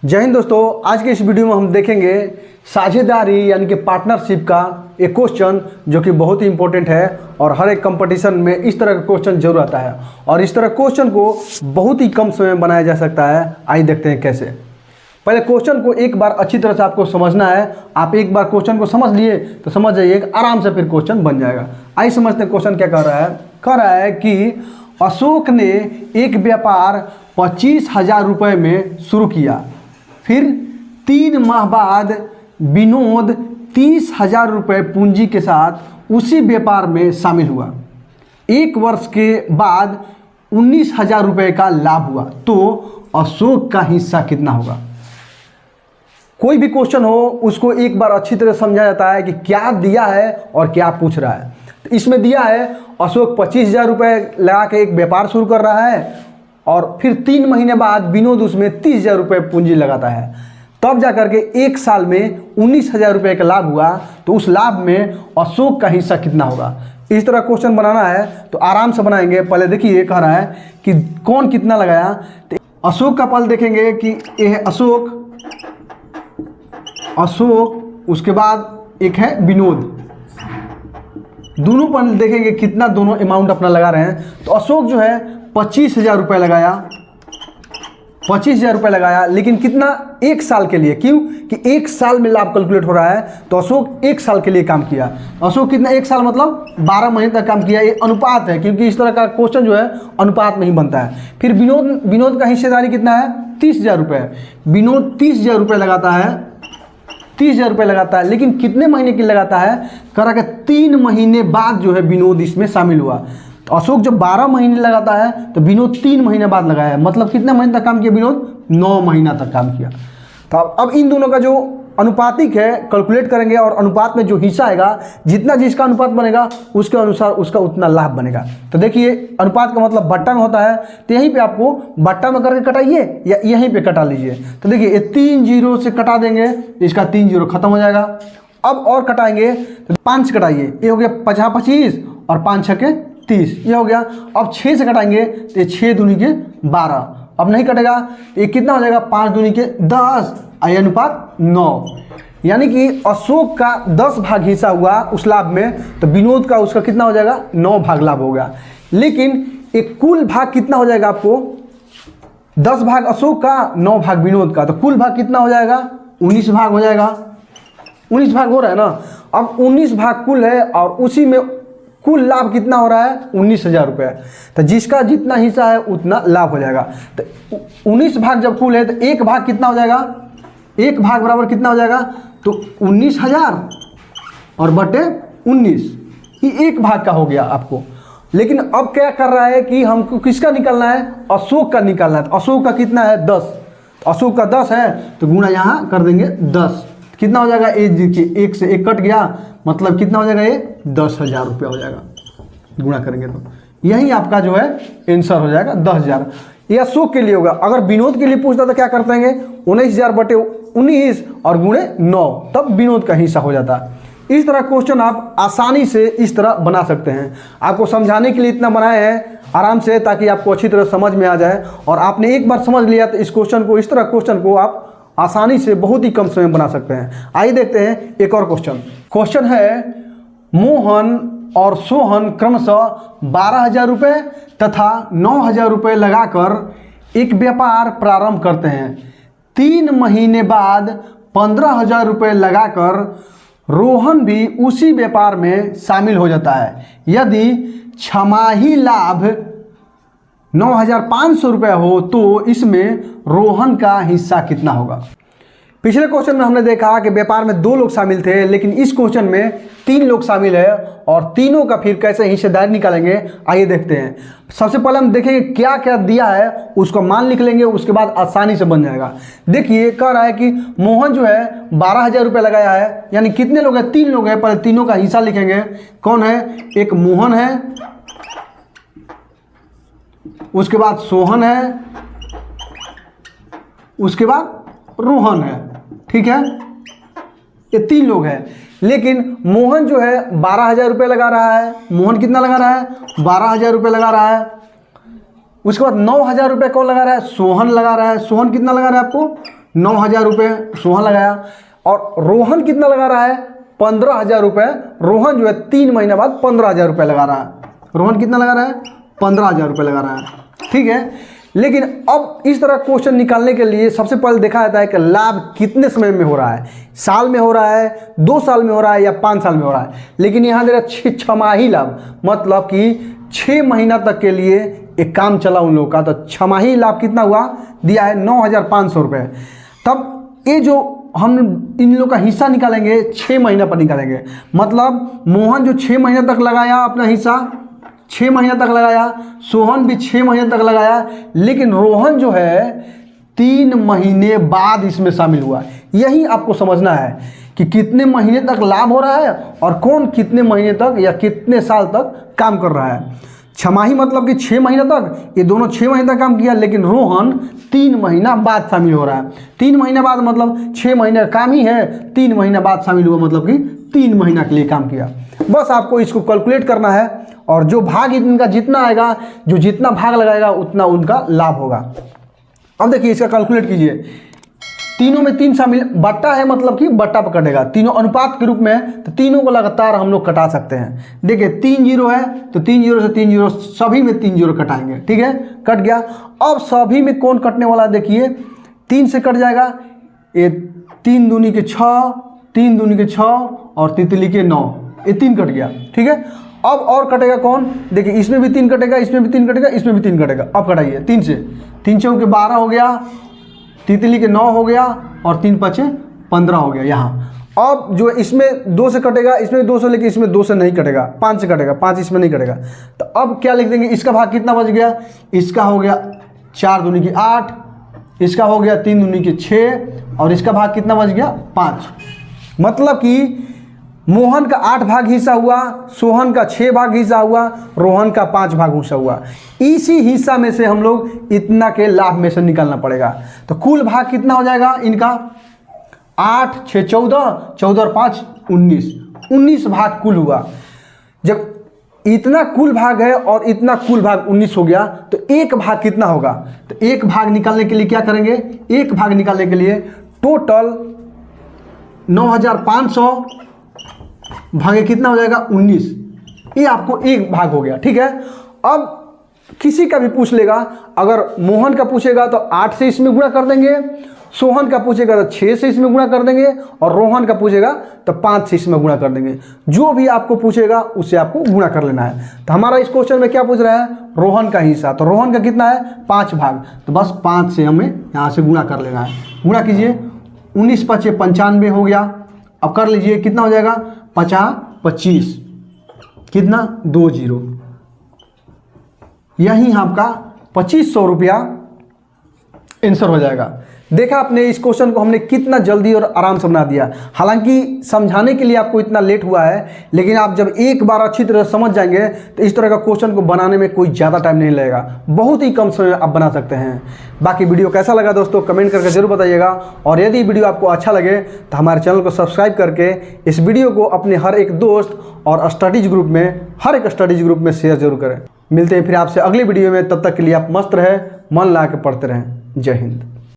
जय हिंद दोस्तों, आज के इस वीडियो में हम देखेंगे साझेदारी यानी कि पार्टनरशिप का एक क्वेश्चन जो कि बहुत ही इंपॉर्टेंट है और हर एक कंपटीशन में इस तरह का क्वेश्चन जरूर आता है और इस तरह क्वेश्चन को बहुत ही कम समय में बनाया जा सकता है। आइए देखते हैं कैसे। पहले क्वेश्चन को एक बार अच्छी तरह से आपको समझना है। आप एक बार क्वेश्चन को समझ लिए तो समझ जाइए, आराम से फिर क्वेश्चन बन जाएगा। आइए समझते हैं क्वेश्चन क्या कह रहा है कि अशोक ने एक व्यापार 25,000 रुपये में शुरू किया, फिर 3 माह बाद विनोद 30,000 रुपये पूंजी के साथ उसी व्यापार में शामिल हुआ। 1 वर्ष के बाद 19,000 रुपये का लाभ हुआ, तो अशोक का हिस्सा कितना होगा। कोई भी क्वेश्चन हो उसको एक बार अच्छी तरह समझा जाता है कि क्या दिया है और क्या पूछ रहा है। तो इसमें दिया है अशोक 25,000 रुपये लगा के एक व्यापार शुरू कर रहा है और फिर 3 महीने बाद विनोद उसमें 30,000 रुपये पूंजी लगाता है, तब जाकर के 1 साल में 19,000 रुपये का लाभ हुआ, तो उस लाभ में अशोक का हिस्सा कितना होगा। इस तरह क्वेश्चन बनाना है तो आराम से बनाएंगे। पहले देखिए कह रहा है कि कौन कितना लगाया, तो अशोक का पल देखेंगे कि यह अशोक, उसके बाद एक है विनोद, दोनों पर देखेंगे कितना दोनों अमाउंट अपना लगा रहे हैं। तो अशोक जो है 25,000 रुपये लगाया, 25,000 रुपये लगाया, लेकिन कितना, 1 साल के लिए। क्यों कि 1 साल में लाभ कैलकुलेट हो रहा है, तो अशोक 1 साल के लिए काम किया। अशोक कितना, 1 साल मतलब 12 महीने तक काम किया। ये अनुपात है, क्योंकि इस तरह का क्वेश्चन जो है अनुपात में ही बनता है। फिर विनोद का हिस्सेदारी कितना है, 30,000 रुपये। विनोद 30,000 रुपये लगाता है, 30,000 रुपये लगाता है, लेकिन कितने महीने की लगाता है, करा के 3 महीने बाद जो है विनोद इसमें शामिल हुआ। तो अशोक जब 12 महीने लगाता है तो विनोद 3 महीने बाद लगाया, मतलब कितने महीने तक काम किया विनोद, 9 महीना तक काम किया। तो अब इन दोनों का जो अनुपातिक है कैलकुलेट करेंगे और अनुपात में जो हिस्सा आएगा, जितना जिसका अनुपात बनेगा उसके अनुसार उसका उतना लाभ बनेगा। तो देखिए अनुपात का मतलब बट्टा में होता है, तो यहीं पे आपको बट्टा में करके कटाइए या यहीं पे कटा लीजिए। तो देखिए ये 3 जीरो से कटा देंगे, इसका 3 जीरो खत्म हो जाएगा। अब और कटाएंगे तो 5 कटाइए, ये हो गया 25 और 5 छके 30, ये हो गया। अब 6 से कटाएंगे तो ये 6 दूनी के 12, अब नहीं कटेगा तो ये कितना हो जाएगा, 5 दूनी के 10, आई अनुपात 9। यानी कि अशोक का 10 भाग हिस्सा हुआ उस लाभ में, तो विनोद का उसका कितना हो जाएगा, 9 भाग लाभ हो गया। लेकिन एक कुल भाग कितना हो जाएगा आपको, 10 भाग अशोक का, 9 भाग विनोद का, तो कुल भाग कितना हो जाएगा, 19 भाग हो जाएगा। 19 भाग हो रहा है ना। अब 19 भाग कुल है और उसी में कुल लाभ कितना हो रहा है, 19,000 रुपये। तो जिसका जितना हिस्सा है उतना लाभ हो जाएगा। तो 19 भाग जब कुल है तो 1 भाग कितना हो जाएगा, 1 भाग बराबर कितना हो जाएगा, तो 19,000 और बटे 19, ये 1 भाग का हो गया आपको। लेकिन अब क्या कर रहा है कि हमको किसका निकालना है, अशोक का निकालना है। तो अशोक का कितना है, 10, तो अशोक का 10 है तो गुणा यहाँ कर देंगे 10, कितना हो जाएगा, एक देखिए 1 से 1 कट गया, मतलब कितना हो जाएगा, ये 10,000 रुपया हो जाएगा। गुणा करेंगे तो यही आपका जो है आंसर हो जाएगा 10,000। ये अशोक के लिए होगा। अगर विनोद के लिए पूछता तो क्या करते हैं, 19,000 बटे 19 और गुणे 9, तब विनोद का हिस्सा हो जाता। इस तरह क्वेश्चन आप आसानी से इस तरह बना सकते हैं। आपको समझाने के लिए इतना बनाए हैं आराम से, ताकि आपको अच्छी तरह समझ में आ जाए। और आपने एक बार समझ लिया तो इस क्वेश्चन को, इस तरह क्वेश्चन को आप आसानी से बहुत ही कम समय में बना सकते हैं। आइए देखते हैं एक और क्वेश्चन है, मोहन और सोहन क्रमशः 12,000 रुपये तथा 9,000 रुपये लगाकर एक व्यापार प्रारंभ करते हैं। 3 महीने बाद 15,000 रुपये लगाकर रोहन भी उसी व्यापार में शामिल हो जाता है। यदि छमाही लाभ 9,500 रुपये हो तो इसमें रोहन का हिस्सा कितना होगा। पिछले क्वेश्चन में हमने देखा कि व्यापार में 2 लोग शामिल थे, लेकिन इस क्वेश्चन में 3 लोग शामिल है और तीनों का फिर कैसे हिस्सेदारी निकालेंगे, आइए देखते हैं। सबसे पहले हम देखेंगे क्या क्या दिया है, उसको मान लिख लेंगे, उसके बाद आसानी से बन जाएगा। देखिए कह रहा है कि मोहन जो है 12,000 रुपये लगाया है, यानी कितने लोग हैं, 3 लोग हैं। पहले तीनों का हिस्सा लिखेंगे। कौन है, एक मोहन है, उसके बाद सोहन है, उसके बाद रोहन है। ठीक है, ये 3 लोग हैं। लेकिन मोहन जो है 12,000 रुपये लगा रहा है। मोहन कितना लगा रहा है, 12,000 रुपये लगा रहा है। उसके बाद 9,000 रुपये कौन लगा रहा है, सोहन लगा रहा है। सोहन कितना लगा रहा है आपको, 9,000 रुपये सोहन लगाया। और रोहन कितना लगा रहा है? 15,000 रुपये। रोहन जो है 3 महीना बाद 15,000 रुपये लगा रहा है। रोहन कितना लगा रहा है? 15,000 रुपये लगा रहा है, ठीक है। लेकिन अब इस तरह क्वेश्चन निकालने के लिए सबसे पहले देखा जाता है कि लाभ कितने समय में हो रहा है, साल में हो रहा है, 2 साल में हो रहा है या 5 साल में हो रहा है। लेकिन यहाँ दे रहा 6 लाभ, मतलब कि 6 महीना तक के लिए एक काम चला उन लोगों का। तो 6 लाभ कितना हुआ? दिया है 9,500 रुपये। तब ये जो हम इन लोग का हिस्सा निकालेंगे 6 महीना पर निकालेंगे। मतलब मोहन जो 6 महीना तक लगाया अपना हिस्सा, 6 महीना तक लगाया, सोहन भी 6 महीने तक लगाया, लेकिन रोहन जो है 3 महीने बाद इसमें शामिल हुआ। यही आपको समझना है कि कितने महीने तक लाभ हो रहा है और कौन कितने महीने तक या कितने साल तक काम कर रहा है। 6 मतलब कि 6 महीने तक, ये दोनों 6 महीने तक काम किया, लेकिन रोहन 3 महीना बाद शामिल हो रहा है। 3 महीने बाद मतलब 6 महीने का काम ही है, 3 महीना बाद शामिल हुआ मतलब कि 3 महीना के लिए काम किया। बस आपको इसको कैलकुलेट करना है और जो भाग इनका जितना आएगा, जो जितना भाग लगाएगा उतना उनका लाभ होगा। अब देखिए इसका कैलकुलेट कीजिए। तीनों में 3 शामिल, बट्टा है मतलब कि बट्टा पर कटेगा, तीनों अनुपात के रूप में, तो तीनों को लगातार हम लोग कटा सकते हैं। देखिए 3 जीरो है तो 3 जीरो से 3 जीरो, सभी में 3 जीरो कटाएंगे, ठीक है, कट गया। अब सभी में कौन कटने वाला है? देखिए 3 से कट जाएगा, ये 3 दूनी के 6, 3 दूनी के 6 और तितली के 9, ये 3 कट गया, ठीक है। अब और कटेगा कौन? देखिए इसमें भी 3 कटेगा, इसमें भी 3 कटेगा, इसमें भी 3 कटेगा। अब कटाइए 3 से, 3 चौके 12 हो गया, तितली के 9 हो गया और 3 पचे 15 हो गया यहाँ। अब जो इसमें 2 से कटेगा, इसमें 2 से, लेकिन इसमें 2 से नहीं कटेगा, 5 से कटेगा, 5 इसमें नहीं कटेगा। तो अब क्या लिख देंगे? इसका भाग कितना बच गया? इसका हो गया 4 दूनी की 8, इसका हो गया 3 दूनी की 6 और इसका भाग कितना बच गया? 5। मतलब कि मोहन का 8 भाग हिस्सा हुआ, सोहन का 6 भाग हिस्सा हुआ, रोहन का 5 भाग हिस्सा हुआ। इसी हिस्सा में से हम लोग इतना के लाभ में से निकालना पड़ेगा। तो कुल भाग कितना हो जाएगा इनका? 8 6 14, 14 और 5 19, 19 भाग कुल हुआ। जब इतना कुल भाग है और इतना कुल भाग 19 हो गया, तो एक भाग कितना होगा? तो एक भाग निकालने के लिए क्या करेंगे? एक भाग निकालने के लिए टोटल 9,500 भागे कितना हो जाएगा? 19। ये आपको एक भाग हो गया, ठीक है। अब किसी का भी पूछ लेगा, अगर मोहन का पूछेगा तो 8 से इसमें गुणा कर देंगे, सोहन का पूछेगा तो 6 से इसमें गुणा कर देंगे और रोहन का पूछेगा तो 5 से इसमें गुणा कर देंगे। जो भी आपको पूछेगा उससे आपको गुणा कर लेना है। तो हमारा इस क्वेश्चन में क्या पूछ रहा है? रोहन का हिस्सा। तो रोहन का कितना है? 5 भाग, तो बस 5 से हमें यहाँ से गुणा कर लेना है। गुणा कीजिए, 19 5 95 हो गया। अब कर लीजिए कितना हो जाएगा? 50 25, कितना? 2 जीरो। यही आपका 2500 रुपया आंसर हो जाएगा। देखा आपने इस क्वेश्चन को हमने कितना जल्दी और आराम से बना दिया। हालांकि समझाने के लिए आपको इतना लेट हुआ है, लेकिन आप जब एक बार अच्छी तरह समझ जाएंगे तो इस तरह का क्वेश्चन को बनाने में कोई ज़्यादा टाइम नहीं लगेगा, बहुत ही कम समय में आप बना सकते हैं। बाकी वीडियो कैसा लगा दोस्तों कमेंट करके जरूर बताइएगा, और यदि वीडियो आपको अच्छा लगे तो हमारे चैनल को सब्सक्राइब करके इस वीडियो को अपने हर एक दोस्त और स्टडीज ग्रुप में, हर एक स्टडीज ग्रुप में शेयर जरूर करें। मिलते हैं फिर आपसे अगली वीडियो में, तब तक के लिए आप मस्त रहें, मन लगा के पढ़ते रहें। जय हिंद।